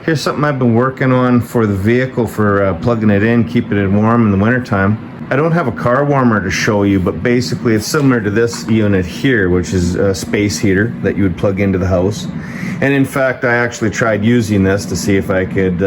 Here's something I've been working on for the vehicle for plugging it in, keeping it warm in the wintertime. I don't have a car warmer to show you, but basically it's similar to this unit here, which is a space heater that you would plug into the house. And in fact, I actually tried using this to see if I could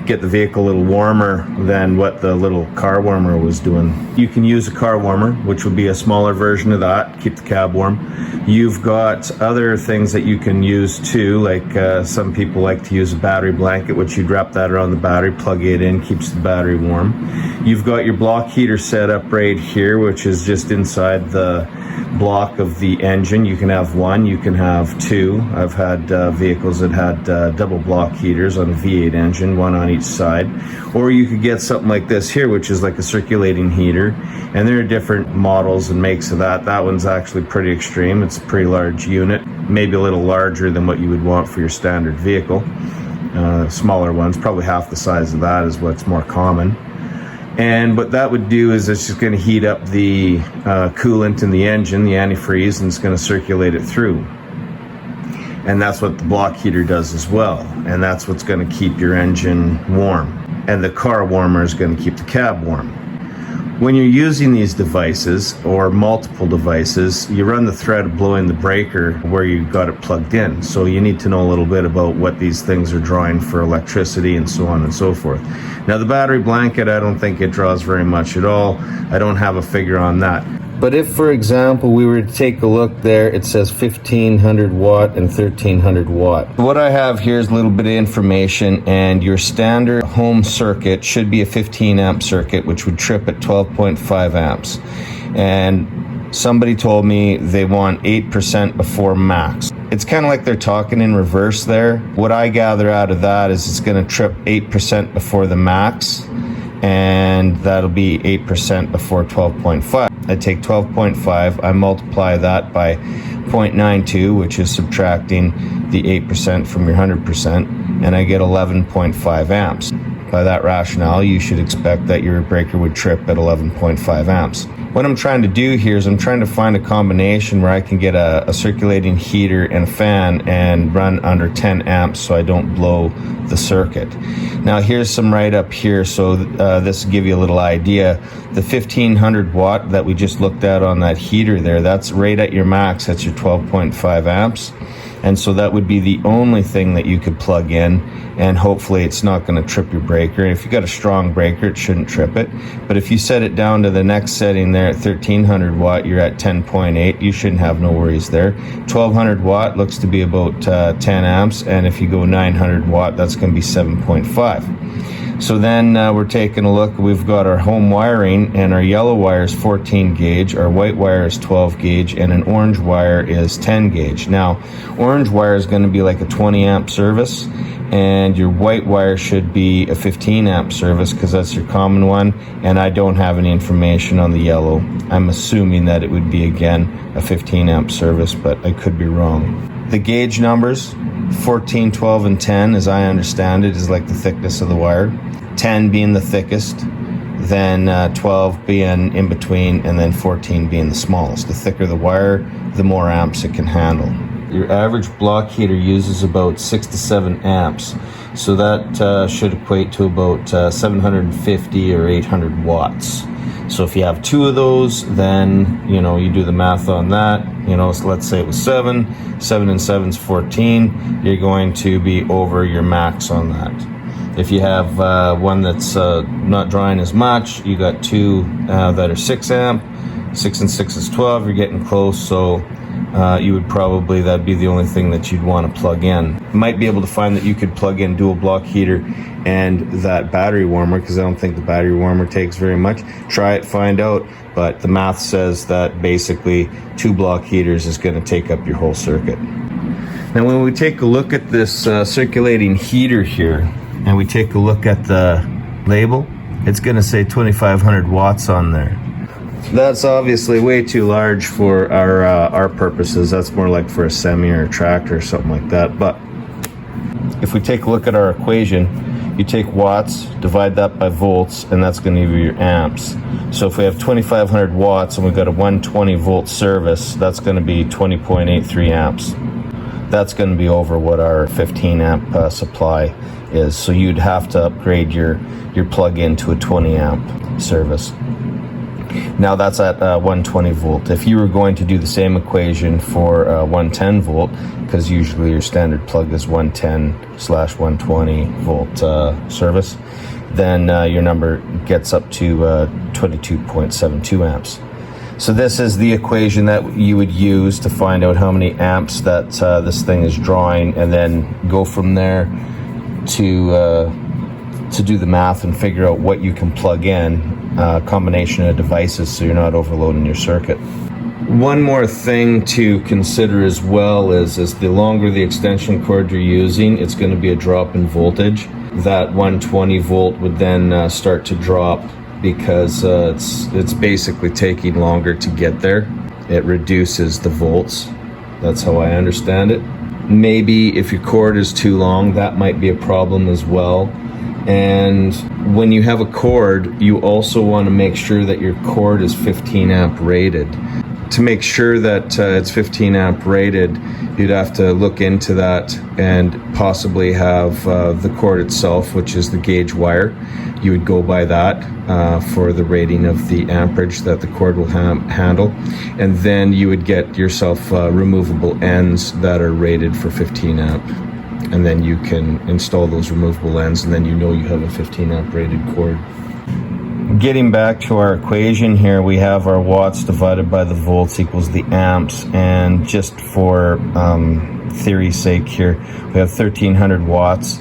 get the vehicle a little warmer than what the little car warmer was doing. You can use a car warmer, which would be a smaller version of that, keep the cab warm. You've got other things that you can use too, like some people like to use a battery blanket, which you'd wrap that around the battery, plug it in, keeps the battery warm. You've got your block heater set up right here, which is just inside the block of the engine. You can have one, you can have two. I've had vehicles that had double block heaters on a V8 engine, one on each side. Or you could get something like this here, which is like a circulating heater, and there are different models and makes of that. That one's actually pretty extreme. It's a pretty large unit, maybe a little larger than what you would want for your standard vehicle. Smaller ones, probably half the size of that, is what's more common. And what that would do is it's just going to heat up the coolant in the engine, the antifreeze, and it's going to circulate it through. And that's what the block heater does as well. And that's what's going to keep your engine warm. And the car warmer is going to keep the cab warm. When you're using these devices, or multiple devices, you run the threat of blowing the breaker where you got it plugged in. So you need to know a little bit about what these things are drawing for electricity and so on and so forth. Now the battery blanket, I don't think it draws very much at all. I don't have a figure on that. But if, for example, we were to take a look there, it says 1500 watt and 1300 watt. What I have here is a little bit of information, and your standard home circuit should be a 15 amp circuit, which would trip at 12.5 amps. And somebody told me they want 8% before max. It's kind of like they're talking in reverse there. What I gather out of that is it's going to trip 8% before the max, and that'll be 8% before 12.5. I take 12.5, I multiply that by 0.92, which is subtracting the 8% from your 100%, and I get 11.5 amps. By that rationale, you should expect that your breaker would trip at 11.5 amps. What I'm trying to do here is I'm trying to find a combination where I can get a circulating heater and a fan and run under 10 amps so I don't blow the circuit. Now here's some right up here, so this will give you a little idea. The 1500 watt that we just looked at on that heater there, that's right at your max, that's your 12.5 amps. And so that would be the only thing that you could plug in, and hopefully it's not going to trip your breaker. And if you got a strong breaker, it shouldn't trip it. But if you set it down to the next setting there at 1300 watt, you're at 10.8. You shouldn't have no worries there. 1200 watt looks to be about 10 amps, and if you go 900 watt, that's going to be 7.5. So then we're taking a look. We've got our home wiring, and our yellow wire is 14 gauge, our white wire is 12 gauge, and an orange wire is 10 gauge. Now, orange wire is going to be like a 20 amp service, and your white wire should be a 15 amp service because that's your common one, and I don't have any information on the yellow. I'm assuming that it would be, again, a 15 amp service, but I could be wrong. The gauge numbers, 14, 12, and 10, as I understand it, is like the thickness of the wire. 10 being the thickest, then 12 being in between, and then 14 being the smallest. The thicker the wire, the more amps it can handle. Your average block heater uses about 6 to 7 amps, so that should equate to about 750 or 800 watts. So if you have two of those, then you do the math on that. So let's say it was 7 and 7 is 14. You're going to be over your max on that. If you have one that's not drawing as much, you got two that are 6 amp. 6 and 6 is 12. You're getting close, so you would probably, that'd be the only thing that you'd want to plug in. You might be able to find that you could plug in dual block heater and that battery warmer, because I don't think the battery warmer takes very much. Try it, find out, but the math says that basically 2 block heaters is going to take up your whole circuit. Now when we take a look at this circulating heater here, and we take a look at the label, it's going to say 2500 watts on there. That's obviously way too large for our purposes. That's more like for a semi or a tractor or something like that. But if we take a look at our equation, you take watts, divide that by volts, and that's going to give you your amps. So if we have 2500 watts and we've got a 120 volt service, that's going to be 20.83 amps. that's going to be over what our 15 amp supply is. So you'd have to upgrade your plug-in to a 20 amp service. Now that's at 120 volt. If you were going to do the same equation for 110 volt, because usually your standard plug is 110/120 volt service, then your number gets up to 22.72 amps. So this is the equation that you would use to find out how many amps that this thing is drawing, and then go from there to do the math and figure out what you can plug in, a combination of devices, so you're not overloading your circuit. One more thing to consider as well is the longer the extension cord you're using, it's going to be a drop in voltage. That 120 volt would then start to drop, because it's basically taking longer to get there. It reduces the volts. That's how I understand it. Maybe if your cord is too long, that might be a problem as well. And when you have a cord, you also want to make sure that your cord is 15 amp rated. To make sure that it's 15 amp rated, you'd have to look into that and possibly have the cord itself, which is the gauge wire. You would go by that for the rating of the amperage that the cord will handle. And then you would get yourself removable ends that are rated for 15 amp. And then you can install those removable ends, and then you know you have a 15 amp rated cord. Getting back to our equation here, we have our watts divided by the volts equals the amps, and just for theory's sake here, we have 1300 watts,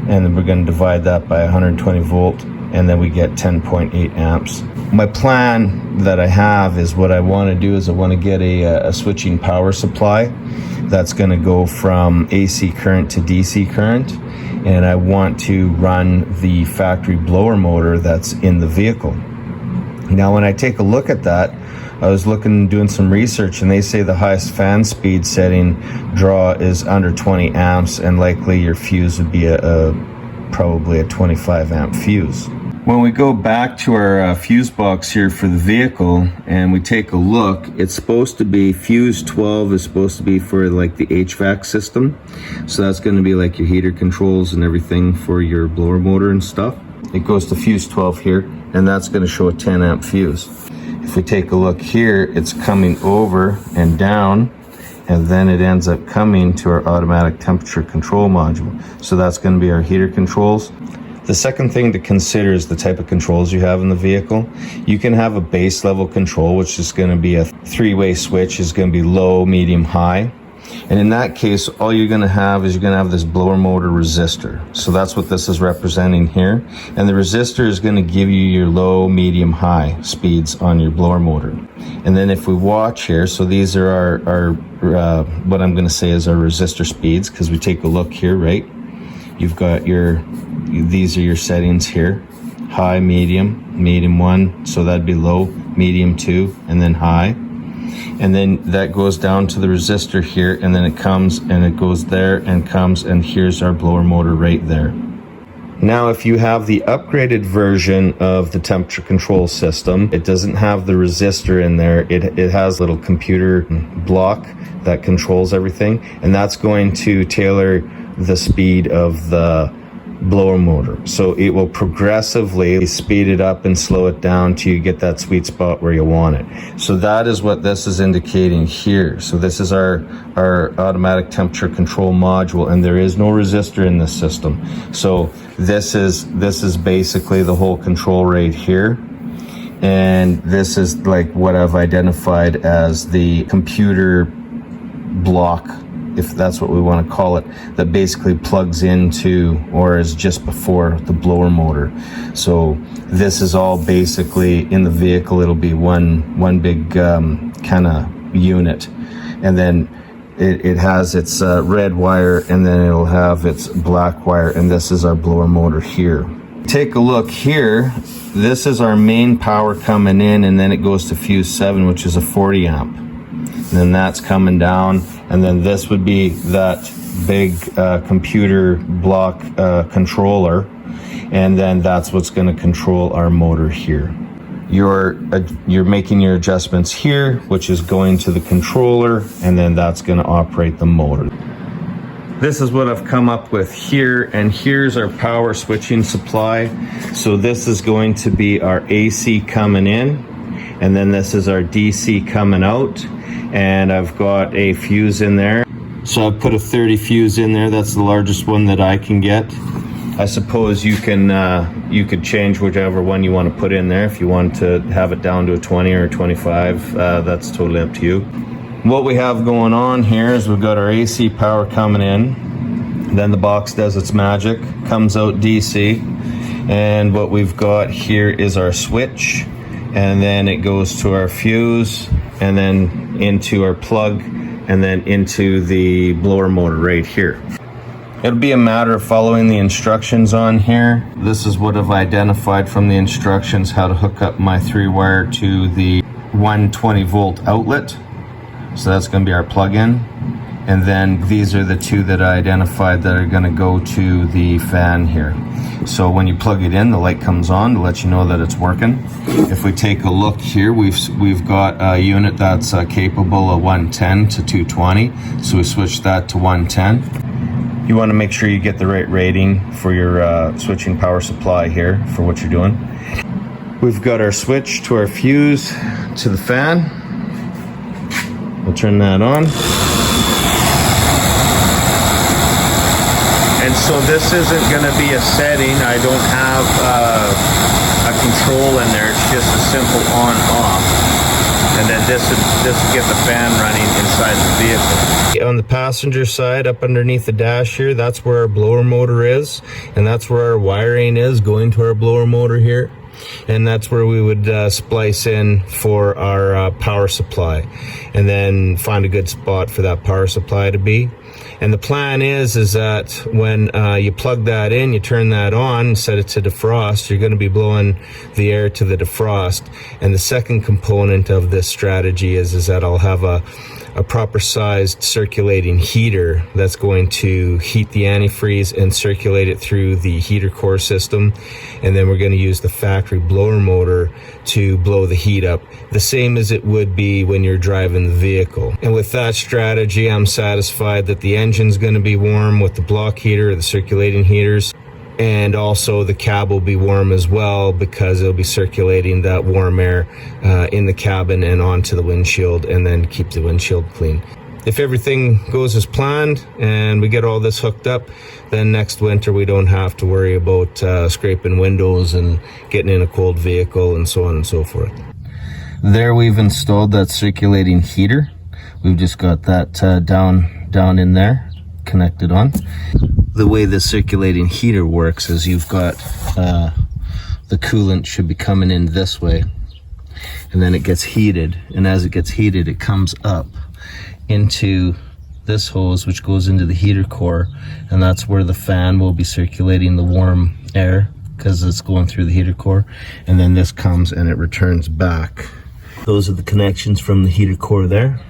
and then we're going to divide that by 120 volt, and then we get 10.8 amps. My plan that I have is, what I want to do is I want to get a switching power supply that's going to go from AC current to DC current, and I want to run the factory blower motor that's in the vehicle. Now when I take a look at that, I was doing some research, and they say the highest fan speed setting draw is under 20 amps, and likely your fuse would be probably a 25 amp fuse. When we go back to our fuse box here for the vehicle and we take a look, it's supposed to be fuse 12 is supposed to be for like the HVAC system. So that's going to be like your heater controls and everything for your blower motor and stuff. It goes to fuse 12 here, and that's going to show a 10 amp fuse. If we take a look here, it's coming over and down, and then it ends up coming to our automatic temperature control module. So that's going to be our heater controls. The second thing to consider is the type of controls you have in the vehicle. You can have a base level control, which is going to be a three-way switch, is going to be low, medium, high. And in that case, all you're going to have is this blower motor resistor. So that's what this is representing here. And the resistor is going to give you your low, medium, high speeds on your blower motor. And then if we watch here, so these are our what I'm going to say is our resistor speeds, because we take a look here, right? You've got these are your settings here: high, medium, medium 1, so that'd be low, medium 2, and then high. And then that goes down to the resistor here, and then it comes and it goes there and comes, and here's our blower motor right there. Now, if you have the upgraded version of the temperature control system, it doesn't have the resistor in there. It has a little computer block that controls everything, and that's going to tailor the speed of the blower motor. So it will progressively speed it up and slow it down till you get that sweet spot where you want it. So that is what this is indicating here. So this is our automatic temperature control module, and there is no resistor in this system. So this is basically the whole control right here. And this is like what I've identified as the computer block, if that's what we want to call it, that basically plugs into or is just before the blower motor. So this is all basically in the vehicle. It'll be one big kind of unit, and then it has its red wire, and then it'll have its black wire, and this is our blower motor here. Take a look here. This is our main power coming in, and then it goes to fuse 7, which is a 40 amp. And then that's coming down, and then this would be that big computer block controller, and then that's what's going to control our motor here. You're making your adjustments here, which is going to the controller, and then that's going to operate the motor. This is what I've come up with here, and here's our power switching supply. So this is going to be our AC coming in, and then this is our DC coming out, and I've got a fuse in there. So I've put a 30 fuse in there. That's the largest one that I can get. I suppose you could change whichever one you want to put in there. If you want to have it down to a 20 or a 25, that's totally up to you. What we have going on here is we've got our AC power coming in, then the box does its magic, comes out DC, and what we've got here is our switch, and then it goes to our fuse, and then into our plug, and then into the blower motor right here. It'll be a matter of following the instructions on here. This is what I've identified from the instructions, how to hook up my 3-wire to the 120 volt outlet. So that's going to be our plug-in, and then these are the 2 that I identified that are going to go to the fan here. So when you plug it in, the light comes on to let you know that it's working. If we take a look here, we've got a unit that's capable of 110 to 220, so we switched that to 110. You want to make sure you get the right rating for your switching power supply here for what you're doing. We've got our switch to our fuse to the fan. We'll turn that on. And so this isn't going to be a setting. I don't have a control in there. It's just a simple on-off. And then this will get the fan running inside the vehicle. On the passenger side, up underneath the dash here, that's where our blower motor is. And that's where our wiring is going to our blower motor here. And that's where we would splice in for our power supply, and then find a good spot for that power supply to be. And the plan is that when you plug that in, you turn that on, set it to defrost, you're going to be blowing the air to the defrost. And the second component of this strategy is that I'll have a proper sized circulating heater that's going to heat the antifreeze and circulate it through the heater core system. And then we're going to use the factory blower motor to blow the heat up, the same as it would be when you're driving the vehicle. And with that strategy, I'm satisfied that the engine's going to be warm with the block heater or the circulating heaters. And also the cab will be warm as well, because it'll be circulating that warm air in the cabin and onto the windshield, and then keep the windshield clean. If everything goes as planned and we get all this hooked up, then next winter we don't have to worry about scraping windows and getting in a cold vehicle and so on and so forth. There we've installed that circulating heater. We've just got that down in there, connected on. The way the circulating heater works is you've got the coolant should be coming in this way, and then it gets heated, and as it gets heated it comes up into this hose, which goes into the heater core, and that's where the fan will be circulating the warm air because it's going through the heater core, and then this comes and it returns back. Those are the connections from the heater core there,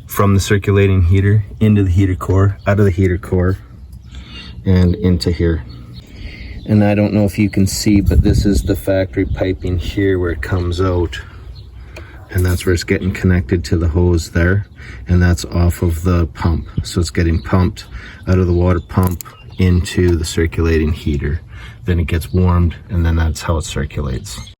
from the circulating heater into the heater core, out of the heater core, and into here. And I don't know if you can see, but this is the factory piping here where it comes out, and that's where it's getting connected to the hose there, and that's off of the pump. So it's getting pumped out of the water pump into the circulating heater. Then it gets warmed, and then that's how it circulates.